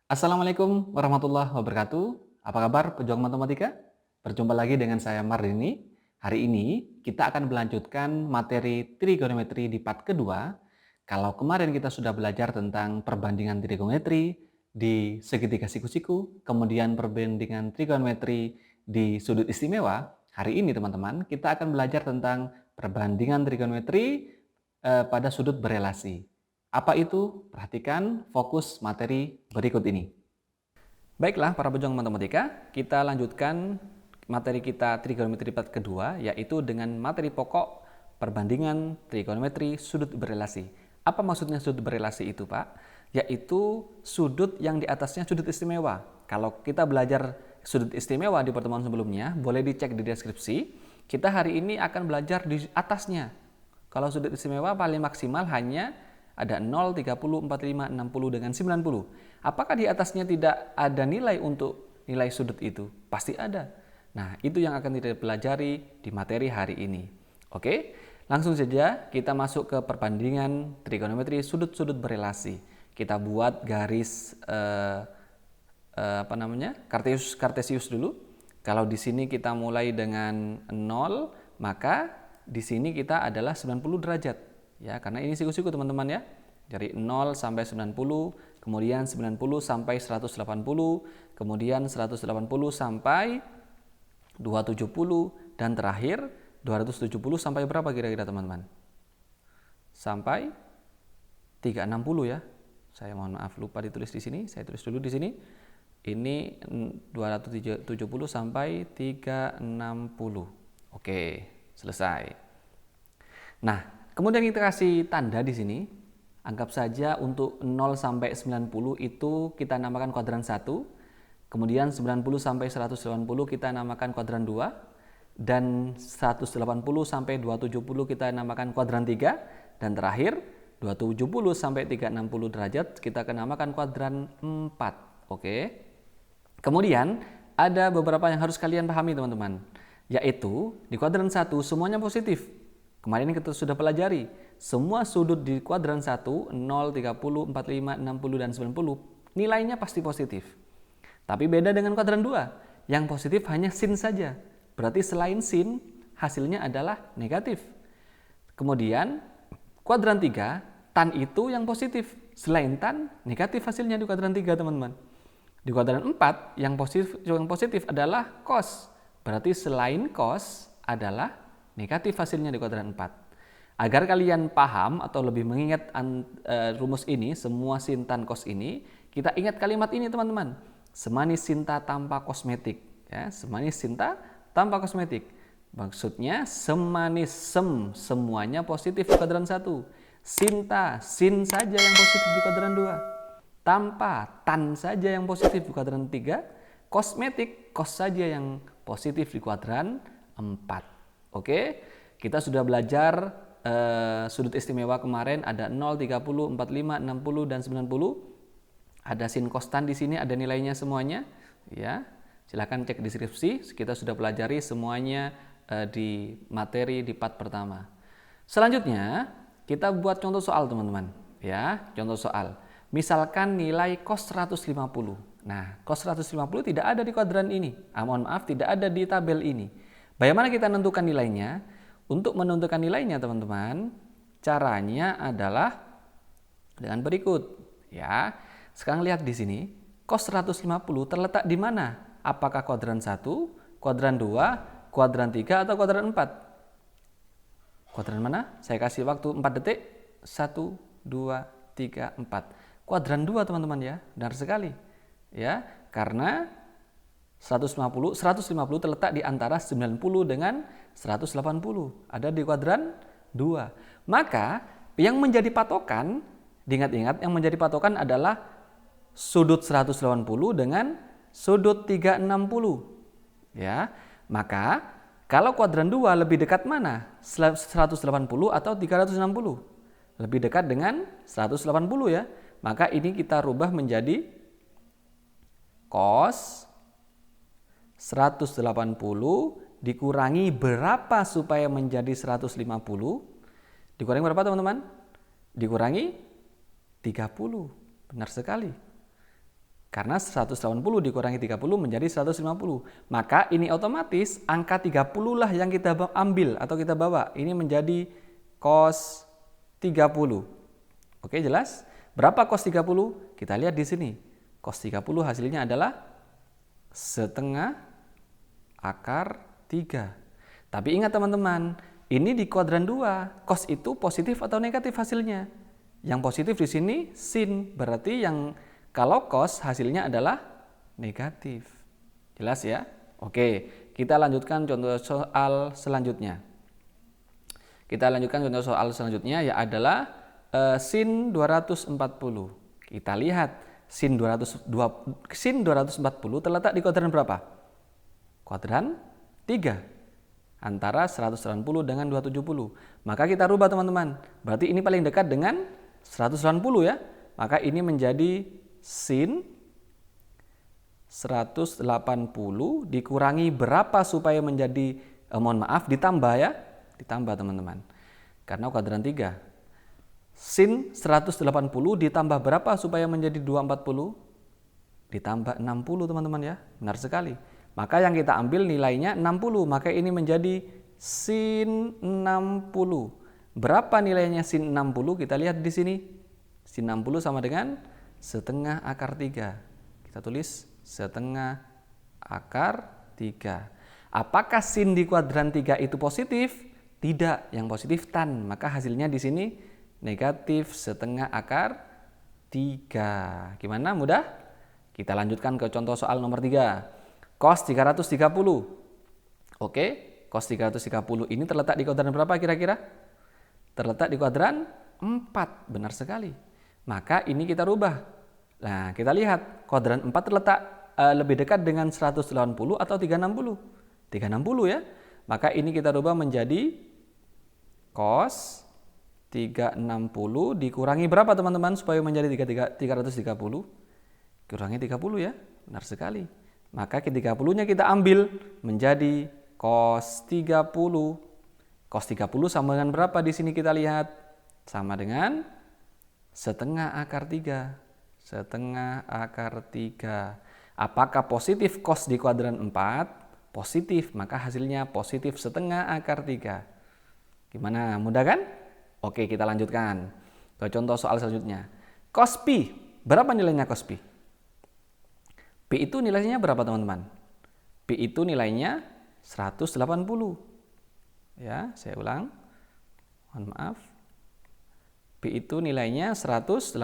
Assalamualaikum warahmatullahi wabarakatuh. Apa kabar pejuang matematika? Berjumpa lagi dengan saya Mardini. Hari ini kita akan melanjutkan materi trigonometri di part kedua. Kalau kemarin kita sudah belajar tentang perbandingan trigonometri di segitiga siku-siku, kemudian perbandingan trigonometri di sudut istimewa, hari ini teman-teman kita akan belajar tentang perbandingan trigonometri pada sudut berelasi. Apa itu? Perhatikan fokus materi berikut ini. Baiklah para pejuang matematika, kita lanjutkan materi kita trigonometri part kedua, yaitu dengan materi pokok perbandingan trigonometri sudut berelasi. Apa maksudnya sudut berelasi itu, Pak? Yaitu sudut yang di atasnya sudut istimewa. Kalau kita belajar sudut istimewa di pertemuan sebelumnya, boleh dicek di deskripsi. Kita hari ini akan belajar di atasnya. Kalau sudut istimewa paling maksimal hanya ada 0, 30, 45, 60, dengan 90. Apakah di atasnya tidak ada nilai untuk nilai sudut itu? Pasti ada. Nah, itu yang akan kita pelajari di materi hari ini. Oke, langsung saja kita masuk ke perbandingan trigonometri sudut-sudut berelasi. Kita buat garis kartesius dulu. Kalau di sini kita mulai dengan 0, maka di sini kita adalah 90 derajat. Ya, karena ini siku-siku teman-teman ya. Dari 0 sampai 90, kemudian 90 sampai 180, kemudian 180 sampai 270, dan terakhir 270 sampai berapa kira-kira teman-teman? Sampai 360 ya. Saya mohon maaf lupa ditulis di sini, saya tulis dulu di sini. Ini 270 sampai 360. Oke, selesai. Nah, kemudian kita kasih tanda di sini. Anggap saja untuk 0 sampai 90 itu kita namakan kuadran 1. Kemudian 90 sampai 180 kita namakan kuadran 2. Dan 180 sampai 270 kita namakan kuadran 3. Dan terakhir 270 sampai 360 derajat kita namakan kuadran 4. Oke. Kemudian ada beberapa yang harus kalian pahami teman-teman. Yaitu di kuadran 1 semuanya positif. Kemarin kita sudah pelajari, semua sudut di kuadran 1, 0, 30, 45, 60, dan 90, nilainya pasti positif. Tapi beda dengan kuadran 2, yang positif hanya sin saja. Berarti selain sin, hasilnya adalah negatif. Kemudian, kuadran 3, tan itu yang positif. Selain tan, negatif hasilnya di kuadran 3, teman-teman. Di kuadran 4, yang positif adalah cos. Berarti selain cos adalah negatif hasilnya di kuadran 4. Agar kalian paham atau lebih mengingat rumus ini, semua sin tan cos ini, kita ingat kalimat ini teman-teman. Semanis sinta tanpa kosmetik. Ya, semanis sinta tanpa kosmetik. Maksudnya semanis semuanya positif di kuadran 1. Sinta, sin saja yang positif di kuadran 2. Tanpa, tan saja yang positif di kuadran 3. Kosmetik, kos saja yang positif di kuadran 4. Oke, kita sudah belajar sudut istimewa kemarin ada 0, 30, 45, 60, dan 90. Ada sin kostan di sini, ada nilainya semuanya. Ya, silahkan cek deskripsi. Kita sudah pelajari semuanya di materi di part pertama. Selanjutnya, kita buat contoh soal teman-teman. Ya, contoh soal. Misalkan nilai cos 150. Nah, cos 150 tidak ada di kuadran ini. Mohon maaf, tidak ada di tabel ini. Bagaimana kita menentukan nilainya? Untuk menentukan nilainya teman-teman, caranya adalah dengan berikut. Ya, sekarang lihat di sini, cos 150 terletak di mana? Apakah kuadran 1, kuadran 2, kuadran 3, atau kuadran 4? Kuadran mana? Saya kasih waktu 4 detik. 1, 2, 3, 4. Kuadran 2 teman-teman ya, benar sekali. Ya, karena 150 terletak di antara 90 dengan 180. Ada di kuadran 2. Maka yang menjadi patokan, diingat-ingat yang menjadi patokan adalah sudut 180 dengan sudut 360. Ya. Maka kalau kuadran 2 lebih dekat mana? 180 atau 360? Lebih dekat dengan 180 ya. Maka ini kita rubah menjadi cos 180 dikurangi berapa supaya menjadi 150? Dikurangi berapa teman-teman? Dikurangi 30. Benar sekali. Karena 180 dikurangi 30 menjadi 150. Maka ini otomatis angka 30 lah yang kita ambil atau kita bawa. Ini menjadi cos 30. Oke, jelas? Berapa cos 30? Kita lihat di sini. Cos 30 hasilnya adalah setengah akar 3. Tapi ingat teman-teman, ini di kuadran 2. Cos itu positif atau negatif hasilnya? Yang positif di sini sin, berarti yang kalau cos hasilnya adalah negatif. Jelas ya? Oke, kita lanjutkan contoh soal selanjutnya. Kita lanjutkan contoh soal selanjutnya ya adalah sin 240. Kita lihat sin 240 terletak di kuadran berapa? Kuadran 3. Antara 180 dengan 270. Maka kita rubah teman-teman. Berarti ini paling dekat dengan 180 ya. Maka ini menjadi sin 180 dikurangi berapa supaya menjadi ditambah ya. Ditambah teman-teman. Karena kuadran 3. Sin 180 ditambah berapa supaya menjadi 240? Ditambah 60 teman-teman ya. Benar sekali. Maka yang kita ambil nilainya 60. Maka ini menjadi sin 60. Berapa nilainya sin 60? Kita lihat di sini. Sin 60 sama dengan setengah akar 3. Kita tulis setengah akar 3. Apakah sin di kuadran 3 itu positif? Tidak, yang positif tan. Maka hasilnya di sini negatif setengah akar 3. Gimana? Mudah? Kita lanjutkan ke contoh soal nomor 3. Cos 330. Oke, cos 330 ini terletak di kuadran berapa kira-kira? Terletak di kuadran 4. Benar sekali. Maka ini kita rubah. Nah, kita lihat kuadran 4 terletak lebih dekat dengan 180 atau 360? 360 ya. Maka ini kita rubah menjadi cos 360 dikurangi berapa teman-teman supaya menjadi 330? Kurangi 30 ya. Benar sekali. Maka 30-nya kita ambil menjadi cos 30. Cos 30 sama dengan berapa di sini kita lihat? Sama dengan setengah akar 3. Setengah akar 3. Apakah positif cos di kuadran 4? Positif, maka hasilnya positif setengah akar 3. Gimana? Mudah kan? Oke, kita lanjutkan ke contoh soal selanjutnya. Cos pi, berapa nilainya cos pi? Pi itu nilainya berapa teman-teman? Pi itu nilainya 180. Ya, saya ulang. Mohon maaf. Pi itu nilainya 180.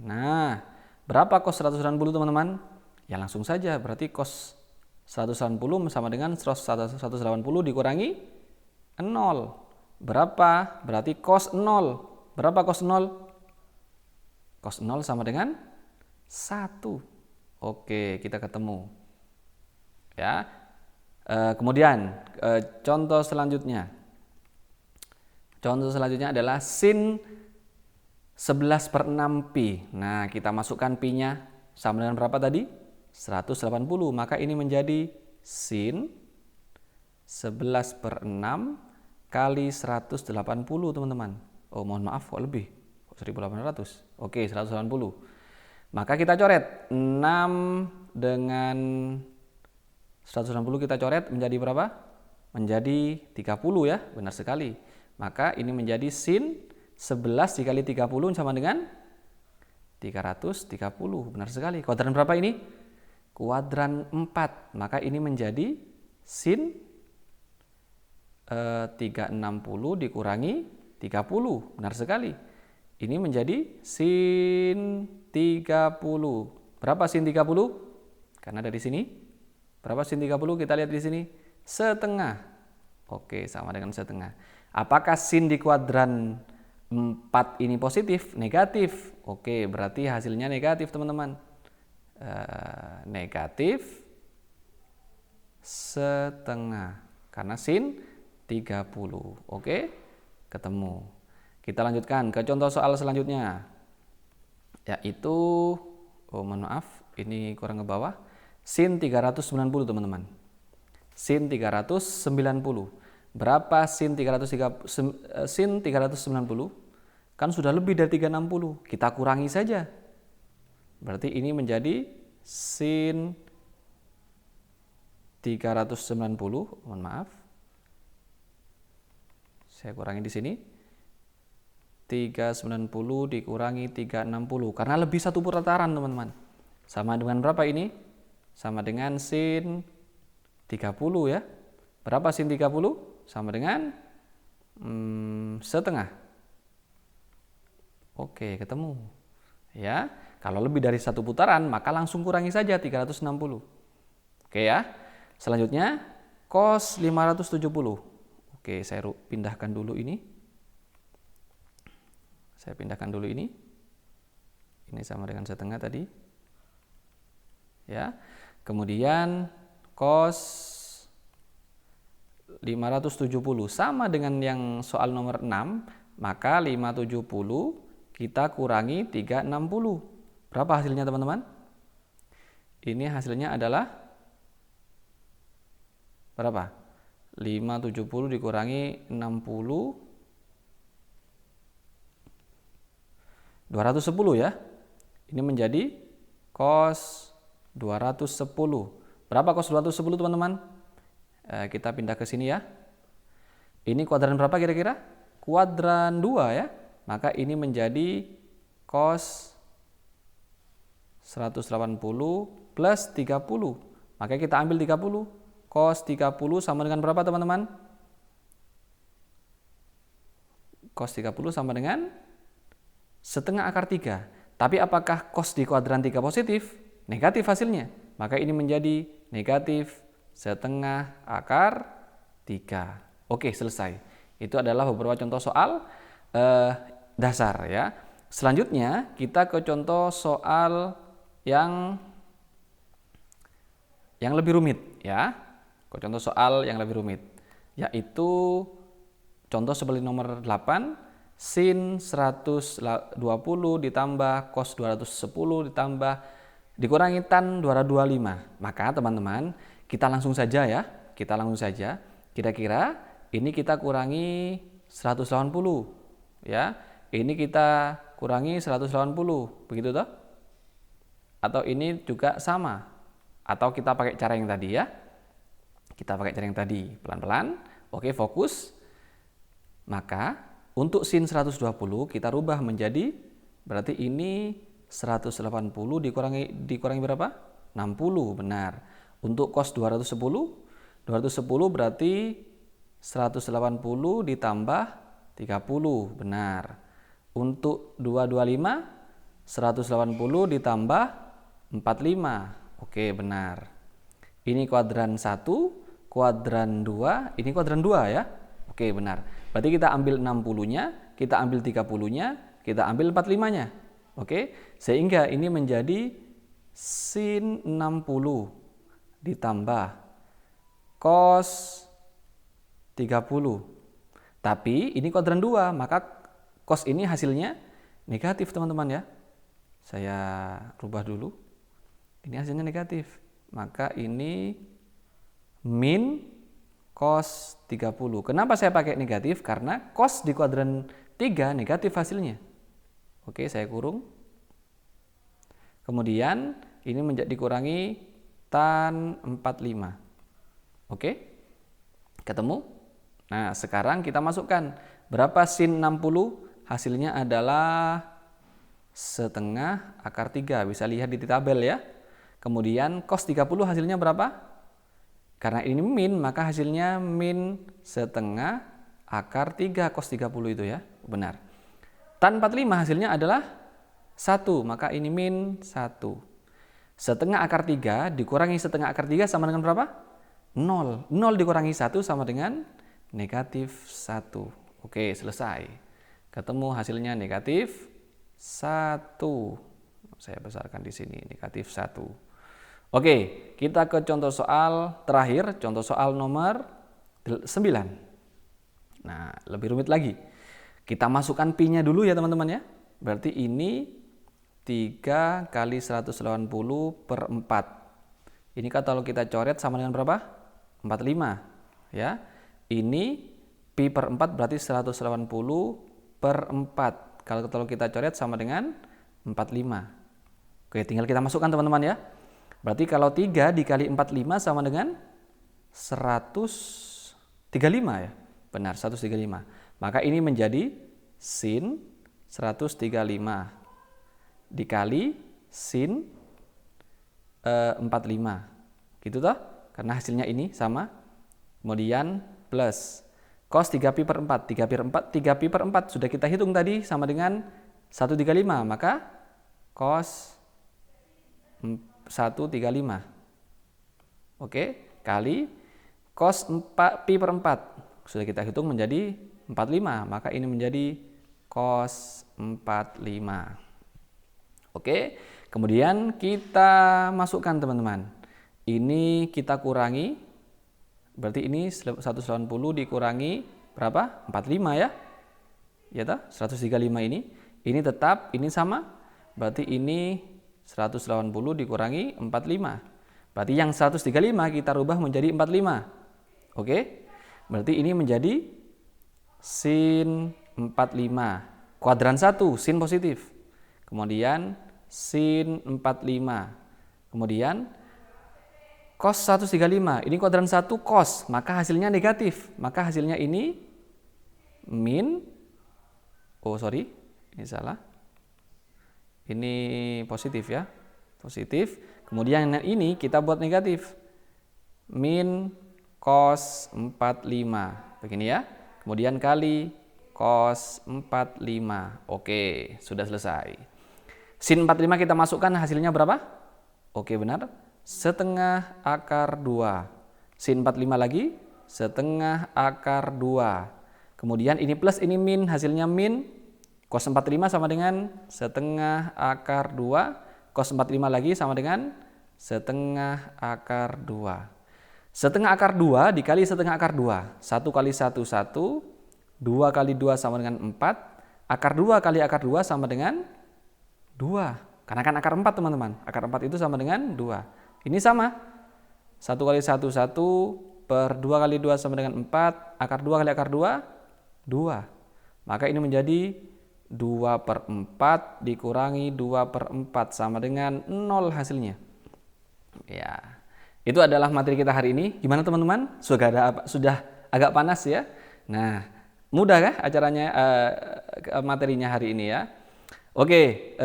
Nah, berapa cos 180 teman-teman? Ya langsung saja, berarti cos 180 sama dengan 180 dikurangi 0. Berapa? Berarti cos 0. Berapa cos 0? Cos 0 sama dengan 1. Oke, kita ketemu. Ya. Kemudian contoh selanjutnya. Contoh selanjutnya adalah sin 11/6 pi. Nah, kita masukkan pi-nya sama dengan berapa tadi? 180. Maka ini menjadi sin 11/6 kali 180 teman-teman. Oh, mohon maaf kok lebih. Kok 1800? Oke, 180. Maka kita coret 6 dengan 180 kita coret menjadi berapa? Menjadi 30 ya, benar sekali. Maka ini menjadi sin 11 dikali 30 sama dengan 330. Benar sekali. Kuadran berapa ini? Kuadran 4. Maka ini menjadi sin 360 dikurangi 30. Benar sekali. Ini menjadi sin 30. Berapa sin 30? Karena dari sini. Berapa sin 30? Kita lihat di sini. Setengah. Oke, sama dengan setengah. Apakah sin di kuadran 4 ini positif? Negatif. Oke, berarti hasilnya negatif teman-teman. Negatif setengah. Karena sin 30. Oke, ketemu. Kita lanjutkan ke contoh soal selanjutnya. Yaitu, mohon maaf, ini kurang ke bawah. Sin 390 teman-teman. Sin 390. Berapa sin 390? Kan sudah lebih dari 360. Kita kurangi saja. Berarti ini menjadi sin 390, mohon maaf. Saya kurangi di sini. 390 dikurangi 360 karena lebih satu putaran, teman-teman. Sama dengan berapa ini? Sama dengan sin 30 ya. Berapa sin 30? Sama dengan setengah. Oke, ketemu. Ya, kalau lebih dari satu putaran maka langsung kurangi saja 360. Oke ya. Selanjutnya cos 570. Oke, saya pindahkan dulu ini. Saya pindahkan dulu ini. Ini sama dengan setengah tadi. Ya. Kemudian cos 570 sama dengan yang soal nomor 6, maka 570 kita kurangi 360. Berapa hasilnya, teman-teman? Ini hasilnya adalah berapa? 570 dikurangi 60, 210 ya. Ini menjadi cos 210. Berapa cos 210, teman-teman? Kita pindah ke sini ya. Ini kuadran berapa kira-kira? Kuadran 2 ya. Maka ini menjadi cos 180 plus 30. Maka kita ambil 30. Cos 30 sama dengan berapa, teman-teman? Cos 30 sama dengan setengah akar 3. Tapi apakah cos di kuadran 3 positif? Negatif hasilnya. Maka ini menjadi negatif setengah akar 3. Oke, selesai. Itu adalah beberapa contoh soal dasar ya. Selanjutnya kita ke contoh soal yang lebih rumit ya. Ke contoh soal yang lebih rumit, yaitu contoh seperti nomor 8. Sin 120 ditambah cos 210 ditambah dikurangi tan 225. Maka teman-teman, kita langsung saja ya. Kita langsung saja. Kira-kira ini kita kurangi 180 ya. Ini kita kurangi 180. Begitu toh? Atau ini juga sama? Atau kita pakai cara yang tadi ya? Kita pakai cara yang tadi. Pelan-pelan. Oke, fokus. Maka untuk sin 120 kita rubah menjadi, berarti ini 180 dikurangi berapa? 60, benar. Untuk cos 210 berarti 180 ditambah 30, benar. Untuk 225 180 ditambah 45. Oke, benar. Ini kuadran 1, kuadran 2, ini kuadran 2 ya. Oke, benar. Berarti kita ambil 60-nya, kita ambil 30-nya, kita ambil 45-nya. Oke, sehingga ini menjadi sin 60 ditambah cos 30. Tapi ini kuadran 2, maka cos ini hasilnya negatif, teman-teman ya. Saya rubah dulu. Ini hasilnya negatif. Maka ini min cos 30. Kenapa saya pakai negatif? Karena cos di kuadran 3 negatif hasilnya. Oke, saya kurung. Kemudian ini menjadi dikurangi tan 45. Oke? Ketemu? Nah, sekarang kita masukkan. Berapa sin 60? Hasilnya adalah setengah akar 3. Bisa lihat di tabel ya. Kemudian cos 30 hasilnya berapa? Karena ini min, maka hasilnya min setengah akar 3 cos 30 itu ya. Benar. Tan 45 hasilnya adalah 1, maka ini min 1. Setengah akar 3 dikurangi setengah akar 3 sama dengan berapa? 0. 0 dikurangi 1 sama dengan negatif 1. Oke, selesai. Ketemu hasilnya negatif 1. Saya besarkan di sini, negatif 1. Oke, kita ke contoh soal terakhir, contoh soal nomor 9. Nah, lebih rumit lagi. Kita masukkan pi-nya dulu ya, teman-teman ya. Berarti ini 3 kali 180 per 4. Ini kalau kita coret sama dengan berapa? 45. Ya. Ini pi per 4 berarti 180 per 4. Kalau kita coret sama dengan 45. Oke, tinggal kita masukkan teman-teman ya. Berarti kalau 3 dikali 45 sama dengan 135 ya. Benar, 135. Maka ini menjadi sin 135 dikali sin 45. Gitu toh? Karena hasilnya ini sama. Kemudian plus cos 3pi per 4. 3pi per 4 sudah kita hitung tadi sama dengan 135. Maka cos 135. Oke, kali cos 4pi per 4 sudah kita hitung menjadi 45. Maka ini menjadi cos 45. Oke, kemudian kita masukkan teman-teman. Ini kita kurangi, berarti ini 180 dikurangi berapa? 45 ya. Ya toh, 135 ini. Ini tetap, ini sama. Berarti ini 180 dikurangi 45. Berarti yang 135 kita rubah menjadi 45. Oke. Berarti ini menjadi sin 45. Kuadran 1, sin positif. Kemudian sin 45. Kemudian cos 135. Ini kuadran 1 cos, maka hasilnya negatif. Maka hasilnya ini min, ini salah. Ini positif ya. Positif. Kemudian ini kita buat negatif. Min cos 45. Begini ya. Kemudian kali cos 45. Oke, sudah selesai. Sin 45 kita masukkan, hasilnya berapa? Oke, benar. Setengah akar 2. Sin 45 lagi, setengah akar 2. Kemudian ini plus, ini min, hasilnya min. Cos 45 sama dengan setengah akar 2. Cos 45 lagi sama dengan setengah akar 2. Setengah akar 2 dikali setengah akar 2. 1 kali 1, 1. 2 kali 2 sama dengan 4. Akar 2 kali akar 2 sama dengan 2. Karena kan akar 4 teman-teman. Akar 4 itu sama dengan 2. Ini sama. 1 kali 1, 1. Per 2 kali 2 sama dengan 4. Akar 2 kali akar 2, 2. Maka ini menjadi 2 per 4 dikurangi 2 per 4 sama dengan 0 hasilnya. Ya, itu adalah materi kita hari ini. Gimana teman-teman? Sudah agak panas ya? Nah, mudah kah acaranya, materinya hari ini ya? Oke,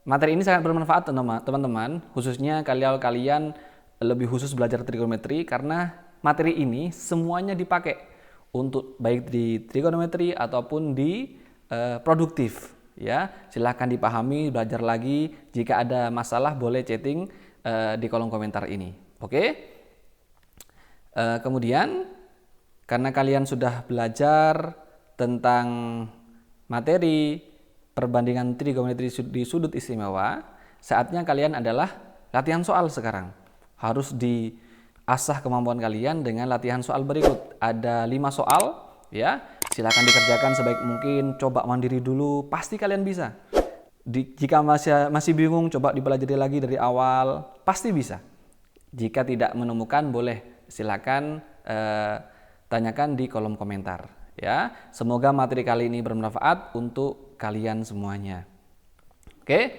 materi ini sangat bermanfaat teman-teman, khususnya kalau kalian lebih khusus belajar trigonometri, karena materi ini semuanya dipakai untuk baik di trigonometri ataupun di produktif ya. Silahkan dipahami, belajar lagi. Jika ada masalah boleh chatting di kolom komentar ini. Oke. Kemudian karena kalian sudah belajar tentang materi perbandingan trigonometri di sudut istimewa, saatnya kalian adalah latihan soal sekarang. Harus diasah kemampuan kalian dengan latihan soal berikut. Ada 5 soal ya. Silakan dikerjakan sebaik mungkin, coba mandiri dulu, pasti kalian bisa. Jika masih bingung, coba dipelajari lagi dari awal, pasti bisa. Jika tidak menemukan, boleh silakan tanyakan di kolom komentar. Ya, semoga materi kali ini bermanfaat untuk kalian semuanya. Oke,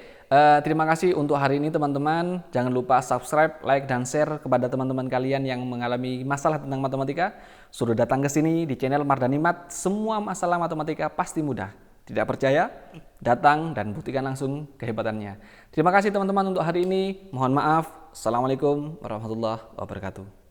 terima kasih untuk hari ini teman-teman. Jangan lupa subscribe, like, dan share kepada teman-teman kalian yang mengalami masalah tentang matematika. Suruh datang ke sini di channel Mardhani Math. Semua masalah matematika pasti mudah. Tidak percaya? Datang dan buktikan langsung kehebatannya. Terima kasih teman-teman untuk hari ini. Mohon maaf. Assalamualaikum warahmatullahi wabarakatuh.